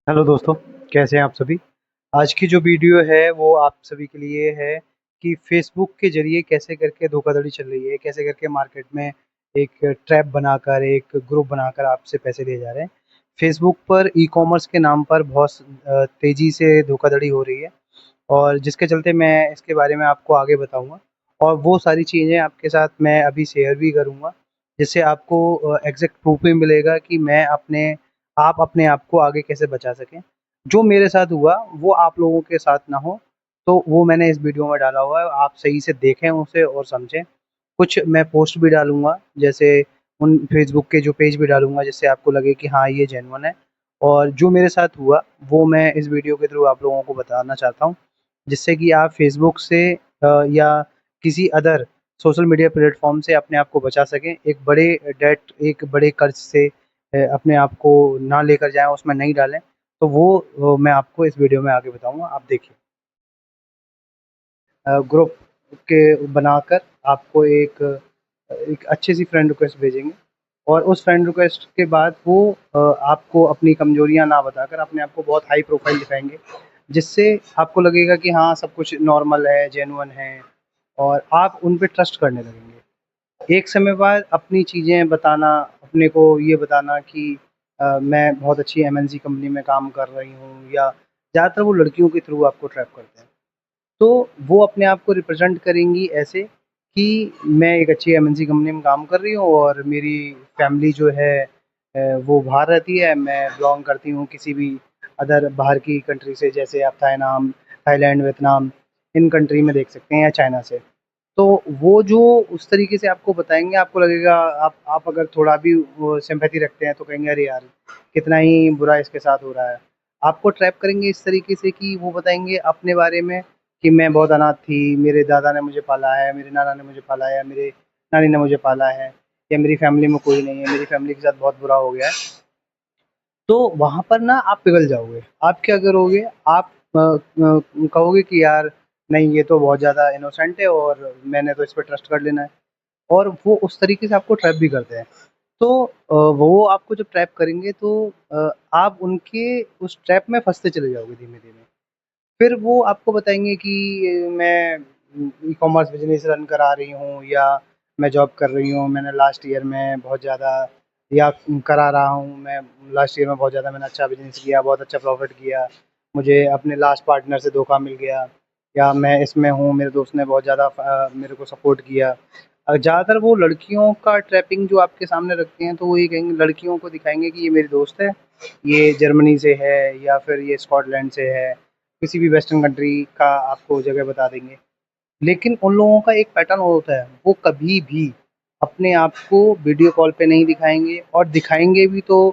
Hello दोस्तों, कैसे हैं आप सभी? आज की जो वीडियो है वो आप सभी के लिए है कि फ़ेसबुक के ज़रिए कैसे करके धोखाधड़ी चल रही है, कैसे करके मार्केट में एक ट्रैप बनाकर, एक ग्रुप बनाकर आपसे पैसे लिए जा रहे हैं। फ़ेसबुक पर ई-कॉमर्स के नाम पर बहुत तेज़ी से धोखाधड़ी हो रही है और जिसके चलते मैं इसके बारे में आपको आगे बताऊँगा और वो सारी चीज़ें आपके साथ मैं अभी शेयर भी करूँगा, जिससे आपको एग्ज़ैक्ट प्रूफ़ भी मिलेगा कि आप अपने आप को आगे कैसे बचा सकें। जो मेरे साथ हुआ वो आप लोगों के साथ ना हो, तो वो मैंने इस वीडियो में डाला हुआ है, आप सही से देखें उसे और समझें। कुछ मैं पोस्ट भी डालूँगा, जैसे उन फ़ेसबुक के जो पेज भी डालूँगा जिससे आपको लगे कि हाँ, ये जेन्युइन है और जो मेरे साथ हुआ, वो मैं इस वीडियो के थ्रू आप लोगों को बताना चाहता हूँ, जिससे कि आप फ़ेसबुक से या किसी अदर सोशल मीडिया प्लेटफ़ॉर्म से अपने आप को बचा सकें। एक बड़े कर्ज़ से अपने आप को ना लेकर जाएँ, उसमें नहीं डालें। तो वो मैं आपको इस वीडियो में आगे बताऊँगा, आप देखिए। ग्रुप के बनाकर आपको एक अच्छी-सी फ्रेंड रिक्वेस्ट भेजेंगे और उस फ्रेंड रिक्वेस्ट के बाद वो आपको अपनी कमजोरियाँ ना बताकर अपने आप को बहुत हाई प्रोफ़ाइल दिखाएँगे, जिससे आपको लगेगा कि हाँ, सब कुछ नॉर्मल है, जेन्युइन है और आप उन पे ट्रस्ट करने लगेंगे। एक समय बाद अपनी चीज़ें बताना, अपने को ये बताना कि मैं बहुत अच्छी एमएनसी कंपनी में काम कर रही हूँ या ज़्यादातर वो लड़कियों के थ्रू आपको ट्रैप करते हैं। तो वो अपने आप को रिप्रेज़ेंट करेंगी ऐसे कि मैं एक अच्छी एमएनसी कंपनी में काम कर रही हूँ और मेरी फैमिली जो है वो बाहर रहती है। मैं बिलॉन्ग करती हूँ किसी भी अदर बाहर की कंट्री से, जैसे आप थाईलैंड, वियतनाम इन कंट्री में देख सकते हैं या चाइना से। तो वो जो उस तरीके से आपको बताएँगे, आपको लगेगा आप अगर थोड़ा भी वो सिम्पैथी रखते हैं तो कहेंगे अरे यार! कितना ही बुरा इसके साथ हो रहा है। आपको ट्रैप करेंगे इस तरीके से कि वो बताएँगे अपने बारे में कि मैं बहुत अनाथ थी, मेरे दादा ने मुझे पाला है, मेरे नाना ने मुझे पाला है, मेरे नानी ने मुझे पाला है या मेरी फैमिली में कोई नहीं है, मेरी फैमिली के साथ बहुत बुरा हो गया है। तो वहाँ पर ना आप पिघल जाओगे। आप क्या करोगे, आप कहोगे कि यार नहीं, ये तो बहुत ज़्यादा इनोसेंट है और मैंने तो इस पे ट्रस्ट कर लेना है और वो उस तरीके से आपको ट्रैप भी करते हैं। तो वो आपको जब ट्रैप करेंगे तो आप उनके उस ट्रैप में फँसते चले जाओगे धीमे-धीमे। फिर वो आपको बताएँगे कि मैं ई-कॉमर्स बिज़नेस रन करा रही हूँ या मैं जॉब कर रही हूँ, मैंने लास्ट ईयर में बहुत ज़्यादा या करा रहा हूँ मैं लास्ट ईयर में बहुत ज़्यादा मैंने अच्छा बिज़नेस किया, बहुत अच्छा प्रॉफ़िट किया, मुझे अपने लास्ट पार्टनर से धोखा मिल गया या मैं इसमें हूँ, मेरे दोस्त ने बहुत ज़्यादा मेरे को सपोर्ट किया। ज़्यादातर वो लड़कियों का ट्रैपिंग जो आपके सामने रखते हैं, तो वो ये कहेंगे, लड़कियों को दिखाएँगे कि ये मेरी दोस्त है, ये जर्मनी से है या फिर ये स्कॉटलैंड से है। किसी भी वेस्टर्न कंट्री का आपको जगह बता देंगे। लेकिन उन लोगों का एक पैटर्न होता है, वो कभी भी अपने आप को वीडियो कॉल पे नहीं दिखाएँगे और दिखाएँगे भी तो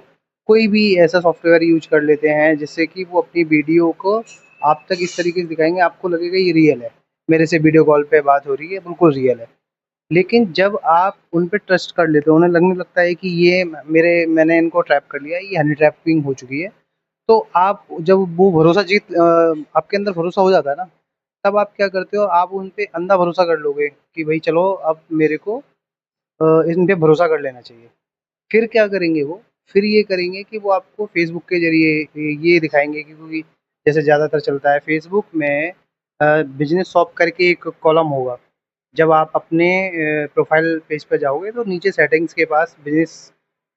कोई भी ऐसा सॉफ्टवेयर यूज़ कर लेते हैं जिससे कि वो अपनी वीडियो को आप तक इस तरीके से दिखाएँगे, आपको लगेगा ये रियल है। मेरे से वीडियो कॉल पे बात हो रही है, बिल्कुल रियल है। लेकिन जब आप उन पे ट्रस्ट कर लेते हो, उन्हें लगने लगता है कि ये मैंने इनको ट्रैप कर लिया है, ये हनी ट्रैपिंग हो चुकी है। तो आप जब वो आपके अंदर भरोसा हो जाता है ना, तब आप क्या करते हो, आप उन पे अंधा भरोसा कर लोगे कि भई चलो अब मेरे को इन पे भरोसा कर लेना चाहिए। फिर क्या करेंगे वो, फिर ये करेंगे कि वो आपको फ़ेसबुक के ज़रिए ये दिखाएँगे कि क्योंकि जैसे ज़्यादातर चलता है फ़ेसबुक में बिज़नेस शॉप करके एक कॉलम होगा। जब आप अपने प्रोफ़ाइल पेज पे जाओगे तो नीचे सेटिंग्स के पास बिज़नेस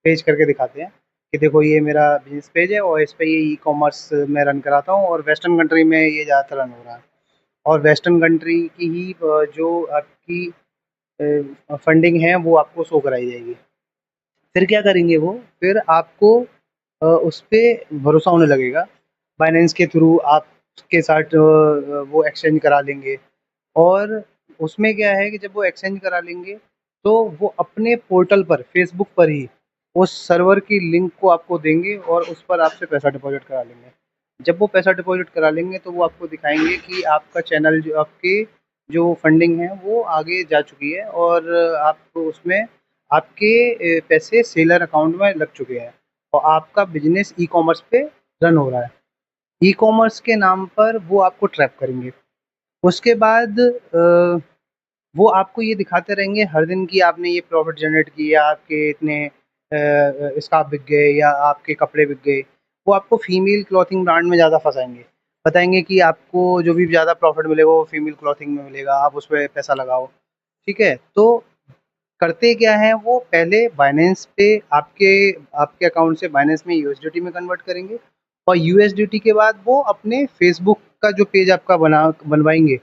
पेज करके दिखाते हैं कि देखो ये मेरा बिज़नेस पेज है और इस पे ये ई-कॉमर्स मैं रन कराता हूँ और वेस्टर्न कंट्री में ये ज़्यादातर रन हो रहा है। और वेस्टर्न कंट्री की ही जो आपकी फंडिंग है वो आपको शो कराई जाएगी। फिर क्या करेंगे वो, फिर आपको उस पे भरोसा होने लगेगा। बाइनेंस के थ्रू आपके साथ वो एक्सचेंज करा लेंगे और उसमें क्या है कि जब वो एक्सचेंज करा लेंगे, तो वो अपने पोर्टल पर, फ़ेसबुक पर ही उस सर्वर की लिंक को आपको देंगे और उस पर आपसे पैसा डिपॉज़िट करा लेंगे। जब वो पैसा डिपॉज़िट करा लेंगे, तो वो आपको दिखाएँगे कि आपका चैनल जो आपके जो फंडिंग है, वो आगे जा चुकी है और आपको उसमें आपके पैसे सेलर अकाउंट में लग चुके हैं और आपका बिज़नेस ई-कॉमर्स पे रन हो रहा है। ई-कॉमर्स के नाम पर वो आपको ट्रैप करेंगे। उसके बाद वो आपको ये दिखाते रहेंगे हर दिन कि आपने ये प्रॉफ़िट जनरेट किया, आपके इतने स्कार्फ़ बिक गए या आपके कपड़े बिक गए। वो आपको फीमेल क्लॉथिंग ब्रांड में ज़्यादा फँसाएँगे। बताएँगे कि आपको जो भी ज़्यादा प्रॉफ़िट मिलेगा वो फीमेल क्लॉथिंग में मिलेगा, आप उसपे पैसा लगाओ, ठीक है? तो करते क्या हैं वो पहले बाइनेंस पे आपके आपके अकाउंट से बाइनेंस में यूएसडीटी में कन्वर्ट करेंगे और यूएसडीटी के बाद वो अपने फेसबुक का जो पेज आपका बनवाएँगे,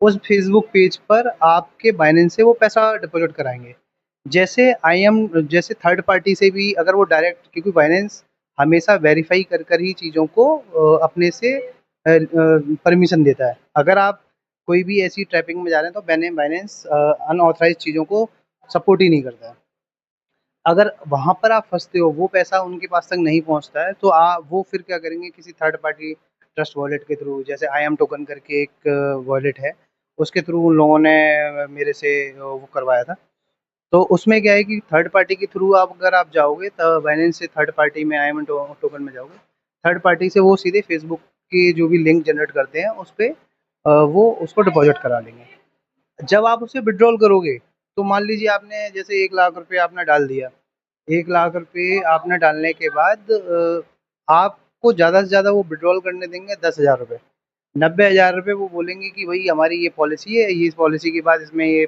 उस फेसबुक पेज पर आपके बाइनेंस से वो पैसा डिपॉज़िट कराएँगे। जैसे थर्ड पार्टी से भी अगर वो डायरेक्ट, क्योंकि बाइनेंस हमेशा वेरीफ़ाई कर ही चीज़ों को अपने से परमिशन देता है। अगर आप कोई भी ऐसी ट्रैपिंग में जा रहे हैं तो बाइनेंस अनऑथराइज़्ड चीज़ों को सपोर्ट ही नहीं करता है। अगर वहाँ पर आप फँसते हो, वो पैसा उनके पास तक नहीं पहुँचता है, तो वो फिर क्या करेंगे, किसी थर्ड पार्टी ट्रस्ट वॉलेट के थ्रू, जैसे आई एम टोकन करके एक वॉलेट है, उसके थ्रू उन लोगों ने मेरे से वो करवाया था। तो उसमें क्या है कि थर्ड पार्टी के थ्रू अगर आप जाओगे तो बाइनेंस से थर्ड पार्टी में आई एम टोकन में जाओगे, थर्ड पार्टी से वो सीधे फेसबुक के जो भी लिंक जनरेट करते हैं, उस पे वो उसको डिपॉज़िट करा लेंगे। जब आप उसे विथड्रॉल करोगे, तो मान लीजिए आपने जैसे 1 लाख रुपए आपने डाल दिया। 1 लाख रुपए आपने डालने के बाद आपको ज़्यादा से ज़्यादा वो विथड्रॉल करने देंगे 10,000 रुपए। 90,000 रुपए वो बोलेंगे कि भई हमारी ये पॉलिसी है, ये इस पॉलिसी के बाद इसमें ये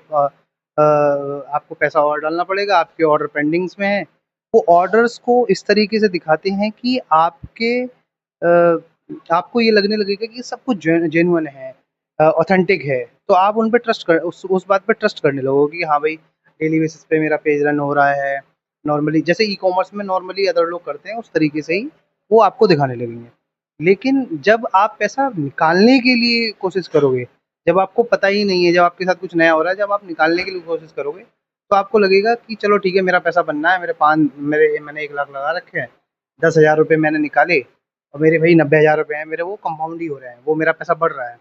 आपको पैसा और डालना पड़ेगा, आपके ऑर्डर पेंडिंग्स में है। वो ऑर्डर्स को इस तरीके से दिखाते हैं कि आपको ये लगने लगेगा कि सब कुछ जेन्युइन है, ऑथेंटिक है। तो आप उन पे उस बात पे ट्रस्ट करने लगोगे कि हाँ भाई, डेली बेसिस पे मेरा पेज रन हो रहा है। नॉर्मली जैसे ई-कॉमर्स में नॉर्मली अदर लोग करते हैं, उस तरीके से ही वो आपको दिखाने लगेंगे। लेकिन जब आप पैसा निकालने के लिए कोशिश करोगे, जब आपको पता ही नहीं है, जब आपके साथ कुछ नया हो रहा है, जब आप निकालने के लिए कोशिश करोगे, तो आपको लगेगा कि चलो ठीक है, मेरा पैसा बनना है, मैंने 1 लाख लगा रखे हैं, 10,000 रुपए मैंने निकाले और मेरे भाई 90,000 रुपए हैं, मेरे वो कंपाउंड ही हो रहे हैं, वो मेरा पैसा बढ़ रहा है।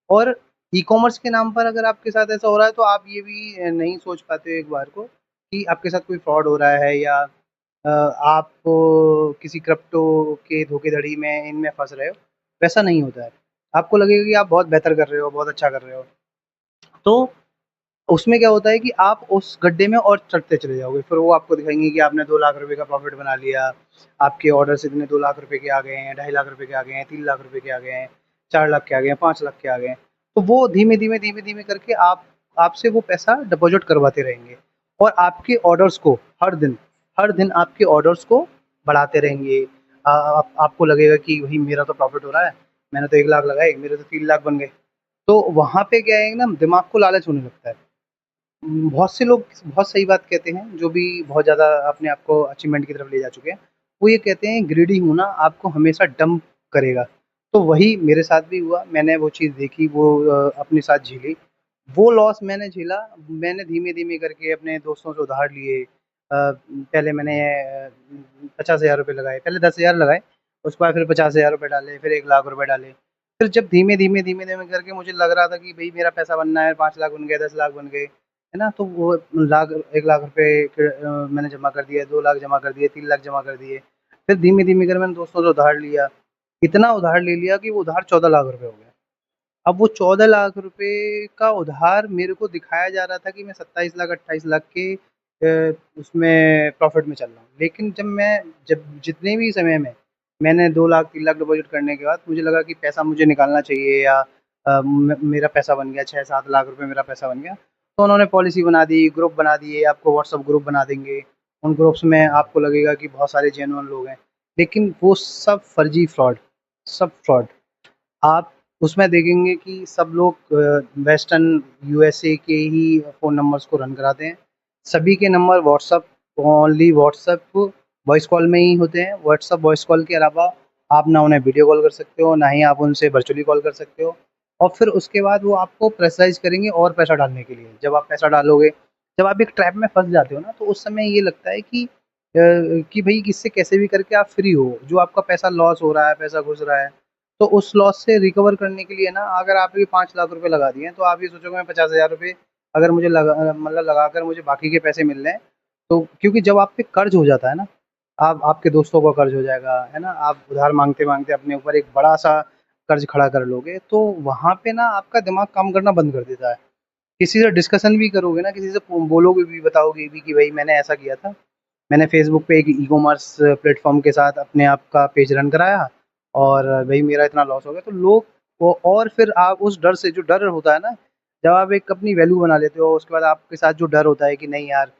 और ई-कॉमर्स के नाम पर अगर आपके साथ ऐसा हो रहा है, तो आप ये भी नहीं सोच पाते हो एक बार को कि आपके साथ कोई फ्रॉड हो रहा है, या आप किसी क्रिप्टो के धोखाधड़ी में इनमें फँस रहे हो, वैसा नहीं होता है। आपको लगेगा कि आप बहुत बेहतर कर रहे हो, बहुत अच्छा कर रहे हो। तो उसमें क्या होता है कि आप उस गड्ढे में और चढ़ते चले जाओगे। फिर वो आपको दिखाएँगे कि आपने 2 लाख रुपए का प्रॉफ़िट बना लिया, आपके ऑर्डर्स इतने 2 लाख रुपए के आ गए हैं, 2.5 लाख रुपए के आ गए हैं, 3 लाख रुपए के आ गए हैं, 4 लाख के आ गए हैं, 5 लाख के आ गए हैं। तो वो धीमे-धीमे, धीमे-धीमे करके आपसे वो पैसा डिपॉज़िट करवाते रहेंगे और आपके ऑर्डर्स को हर दिन आपके ऑर्डर्स को बढ़ाते रहेंगे। आपको लगेगा कि भई मेरा तो प्रॉफ़िट हो रहा है, मैंने तो 1 लाख लगाए, मेरे तो 3 लाख बन गए। तो वहाँ पे क्या है ना, दिमाग को लालच होने लगता है। बहुत से लोग बहुत सही बात कहते हैं, जो भी बहुत ज़्यादा अपने आप को अचीवमेंट की तरफ ले जा चुके हैं। वो ये कहते हैं, ग्रीडी होना आपको हमेशा डंप करेगा। तो वही मेरे साथ भी हुआ, मैंने वो चीज़ देखी, वो अपने साथ झेली। वो लॉस मैंने झेला, मैंने धीमे-धीमे करके अपने दोस्तों से उधार लिए। पहले मैंने 50,000 रुपए लगाए, पहले 10,000 लगाए, उसके बाद फिर 50,000 रुपए डाले, फिर 1 लाख रुपए डाले। फिर जब धीमे-धीमे, धीमे-धीमे करके मुझे लग रहा था कि भई मेरा पैसा बनना है, 5 लाख बन गए, 10 लाख बन गए, है ना? तो वो 1 लाख रुपए मैंने जमा कर दिए, 2 लाख जमा कर दिए, 3 लाख जमा कर दिए। फिर धीमे-धीमे कर मैंने दोस्तों से उधार लिया। इतना उधार ले लिया कि वो उधार 14 लाख रुपए हो गया। अब वो 14 लाख रुपए का उधार मेरे को दिखाया जा रहा था कि मैं 27 लाख, 28 लाख के उसमें प्रॉफ़िट में चल रहा हूँ। लेकिन जब जितने भी समय में मैंने 2 लाख, 3 लाख डिपॉज़िट करने के बाद मुझे लगा कि पैसा मुझे निकालना चाहिए, या मेरा पैसा बन गया, 6-7 लाख रुपए मेरा पैसा बन गया। तो उन्होंने पॉलिसी बना दी, ग्रुप बना दिए, आपको व्हाट्सएप ग्रुप बना देंगे। उन ग्रुप्स में आपको लगेगा कि बहुत सारे जेन्युइन लोग हैं, लेकिन वो सब फर्जी फ्रॉड, सब फ्रॉड। आप उसमें देखेंगे कि सब लोग वेस्टर्न यूएसए के ही फ़ोन नंबर्स को रन कराते हैं। सभी के number only WhatsApp voice call में ही होते हैं। व्हाट्सएप वॉइस कॉल के अलावा आप ना उन्हें वीडियो कॉल कर सकते हो, ना ही आप उनसे वर्चुअली कॉल कर सकते हो। और फिर उसके बाद वो आपको प्रेशराइज़ करेंगे और पैसा डालने के लिए। जब आप पैसा डालोगे, जब आप एक ट्रैप में फँस जाते हो ना, तो उस समय ये लगता है कि भई इससे कैसे भी करके आप फ्री हो। जो आपका पैसा लॉस हो रहा है, पैसा घुस रहा है, तो उस लॉस से रिकवर करने के लिए ना, अगर आपने 5 लाख रुपए लगा दिए हैं, तो आप ये सोचोगे मैं 50,000 रुपए अगर मुझे मतलब लगाकर मुझे बाकी के पैसे मिल रहे हैं, तो क्योंकि जब आप पे कर्ज़ हो जाता है ना, आप आपके दोस्तों का कर्ज़ हो जाएगा, है ना? आप उधार माँगते-माँगते अपने ऊपर एक बड़ा-सा कर्ज़ खड़ा कर लोगे, तो वहाँ पे ना आपका दिमाग काम करना बंद कर देता है। किसी से डिस्कशन भी करोगे ना, किसी से बोलोगे भी, बताओगे भी कि भई मैंने ऐसा किया था, मैंने फ़ेसबुक पे एक ई-कॉमर्स प्लेटफ़ॉर्म के साथ अपने आप का पेज रन कराया और भई मेरा इतना लॉस हो गया। तो लोग वो और फिर आप उस डर से जो डर होता है ना, जब आप एक अपनी वैल्यू बना लेते हो, उसके बाद आपके साथ जो डर होता है कि नहीं यार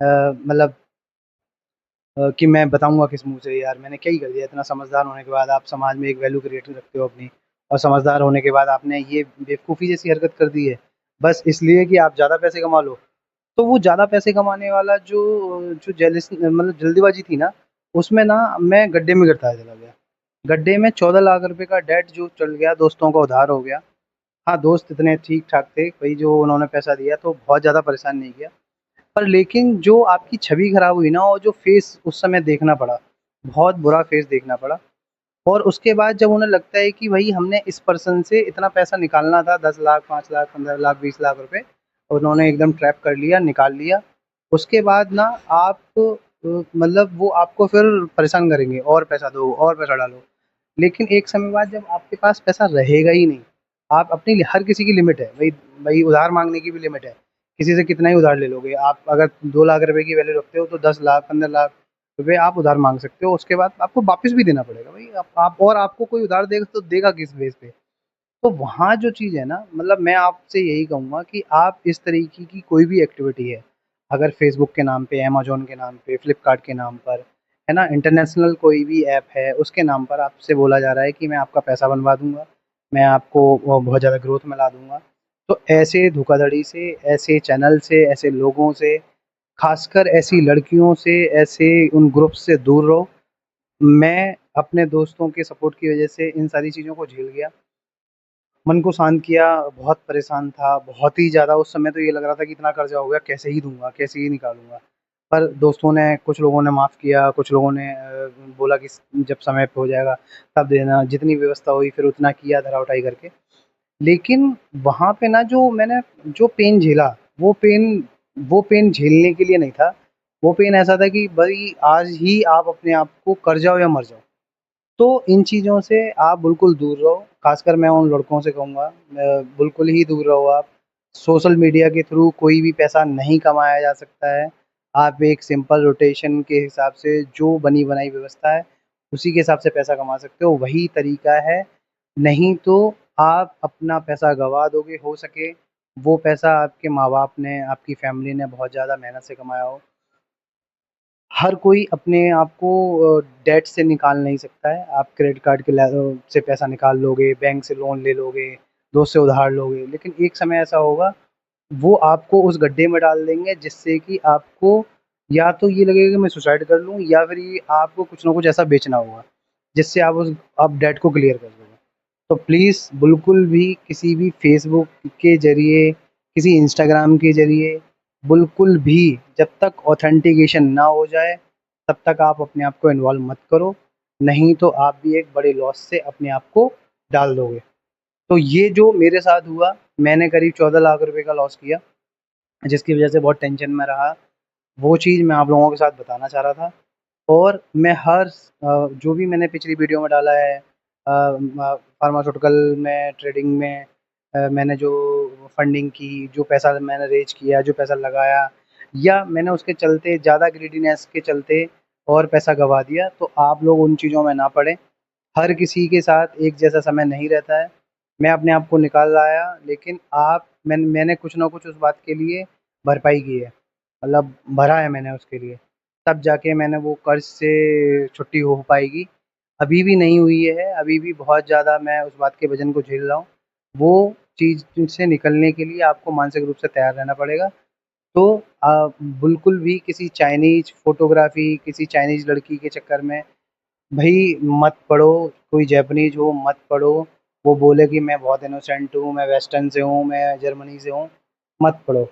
मतलब कि मैं बताऊँगा किस मुँह से यार मैंने क्या ही कर दिया। इतना समझदार होने के बाद आप समाज में एक वैल्यू क्रिएट रखते हो अपनी और समझदार होने के बाद आपने ये बेवकूफ़ी जैसी हरकत कर दी है, बस इसलिए कि आप ज़्यादा पैसे कमा लो। तो वो ज़्यादा पैसे कमाने वाला जो जेलस मतलब जल्दीबाज़ी थी ना, उसमें ना मैं गड्ढे में गिरता चला गया। गड्ढे में 14 लाख रुपए का डेट जो चल गया, दोस्तों का उधार हो गया। हाँ, दोस्त इतने ठीक-ठाक थे, भई जो उन्होंने पैसा दिया तो बहुत ज़्यादा परेशान नहीं किया। पर लेकिन जो आपकी छवि खराब हुई ना और जो फ़ेस उस समय देखना पड़ा, बहुत बुरा फ़ेस देखना पड़ा और उसके बाद जब उन्हें लगता है कि भई हमने इस पर्सन से इतना पैसा निकालना था 10 लाख, 5 लाख, 15 लाख, 20 लाख रुपए, उन्होंने एकदम ट्रैप कर लिया, निकाल लिया। उसके बाद ना आप मतलब वो आपको फिर परेशान करेंगे और पैसा दो और पैसा डालो। लेकिन एक समय बाद जब आपके पास पैसा रहेगा ही नहीं, आप अपनी हर किसी की लिमिट है, भई भई उधार माँगने की भी लिमिट है। किसी से कितना ही उधार ले लोगे। आप अगर 2 लाख रुपए की वैल्यू रखते हो तो 10 लाख, 15 लाख रुपए आप उधार माँग सकते हो। उसके बाद आपको वापस भी देना पड़ेगा भई आप और आपको कोई उधार देगा तो देगा किस बेस पे? तो वहाँ जो चीज़ है ना मतलब मैं आपसे यही कहूँगा कि आप इस तरीके की कोई भी एक्टिविटी है, अगर फ़ेसबुक के नाम पे, अमेज़न के नाम पे, फ्लिपकार्ट के नाम पर, है ना? इंटरनेशनल कोई भी ऐप है, उसके नाम पर आपसे बोला जा रहा है कि मैं आपका पैसा बनवा दूँगा, मैं आपको बहुत ज़्यादा ग्रोथ में ला दूँगा। तो ऐसे धोखाधड़ी से, ऐसे चैनल से, ऐसे लोगों से, ख़ासकर ऐसी लड़कियों से, ऐसे उन ग्रुप से दूर रहो। मैं अपने दोस्तों के सपोर्ट की वज़ह से इन सारी चीज़ों को झेल गया। मन को शांत किया, बहुत परेशान था, बहुत ही ज़्यादा उस समय तो ये लग रहा था कि इतना कर्ज़ा हो गया कैसे ही दूँगा, कैसे ही निकालूँगा। पर दोस्तों ने कुछ लोगों ने माफ़ किया, कुछ लोगों ने बोला कि स जब समय पे हो जाएगा तब देना, जितनी व्यवस्था हुई फिर उतना किया धरा-उठाई करके। लेकिन वहाँ पे ना जो मैंने जो पेन झेला, वो पेन झेलने के लिए नहीं था, वो पेन ऐसा था कि भई आज ही आप अपने आप को कर जाओ या मर जाओ। तो इन चीज़ों से आप बिल्कुल दूर रहो, ख़ासकर मैं उन लड़कों से कहूँगा बिल्कुल ही दूर रहो आप। सोशल मीडिया के थ्रू कोई भी पैसा नहीं कमाया जा सकता है। आप एक सिंपल रोटेशन के हिसाब से जो बनी-बनाई व्यवस्था है, उसी के हिसाब से पैसा कमा सकते हो, वही तरीका है। नहीं तो आप अपना पैसा गँवा दोगे, हो सके वो पैसा आपके माँ-बाप ने, आपकी फ़ैमिली ने बहुत ज़्यादा मेहनत से कमाया हो। हर कोई अपने आप को डेट से निकाल नहीं सकता है। आप क्रेडिट कार्ड के से पैसा निकाल लोगे, बैंक से लोन ले लोगे, दोस्त से उधार लोगे, लेकिन एक समय ऐसा होगा, वो आपको उस गड्ढे में डाल देंगे जिससे कि आपको या तो ये लगेगा कि मैं सुसाइड कर लूँ या फिर ये आपको कुछ ना कुछ ऐसा बेचना होगा, जिससे आप डेट को क्लियर कर दोगे। तो प्लीज़ बिल्कुल भी किसी भी फ़ेसबुक के ज़रिए, किसी इंस्टाग्राम के ज़रिए, बिल्कुल भी जब तक ऑथेंटिकेशन ना हो जाए, तब तक आप अपने आप को इन्वॉल्व मत करो, नहीं तो आप भी एक बड़े लॉस से अपने आप को डाल दोगे। तो ये जो मेरे साथ हुआ, मैंने करीब 14 लाख रुपए का लॉस किया, जिसकी वज़ह से बहुत टेंशन में रहा। वो चीज़ मैं आप लोगों के साथ बताना चाह रहा था और मैं जो भी मैंने पिछली वीडियो में डाला है फार्मास्यूटिकल में, ट्रेडिंग में मैंने जो फंडिंग की, जो पैसा मैंने रेज़ किया, जो पैसा लगाया या मैंने उसके चलते ज़्यादा ग्रीडीनेस के चलते और पैसा गँवा दिया, तो आप लोग उन चीज़ों में ना पड़ें। हर किसी के साथ एक जैसा समय नहीं रहता है। मैं अपने आप को निकाल लाया लेकिन मैंने कुछ ना कुछ उस बात के लिए भरपाई की है। मतलब भरा है मैंने उसके लिए। तब जाके मैंने वो कर्ज़ से छुट्टी हो पाएगी। अभी भी नहीं हुई है, अभी भी बहुत ज़्यादा मैं उस बात के वज़न को झेल रहा हूँ। वो चीज़ से निकलने के लिए आपको मानसिक रूप से तैयार रहना पड़ेगा। तो बिल्कुल भी किसी चाइनीज़ फ़ोटोग्राफ़ी, किसी चाइनीज़ लड़की के चक्कर में भई मत पड़ो, कोई जैपनीज़ हो मत पड़ो, वो बोले कि मैं बहुत इनोसेंट हूँ, मैं वेस्टर्न से हूँ, मैं जर्मनी से हूँ, मत पड़ो।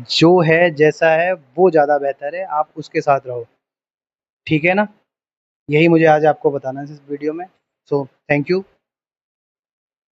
जो है, जैसा है, वो ज़्यादा बेहतर है, आप उसके साथ रहो, ठीक है ना? यही मुझे आज आपको बताना है इस वीडियो में। So thank you.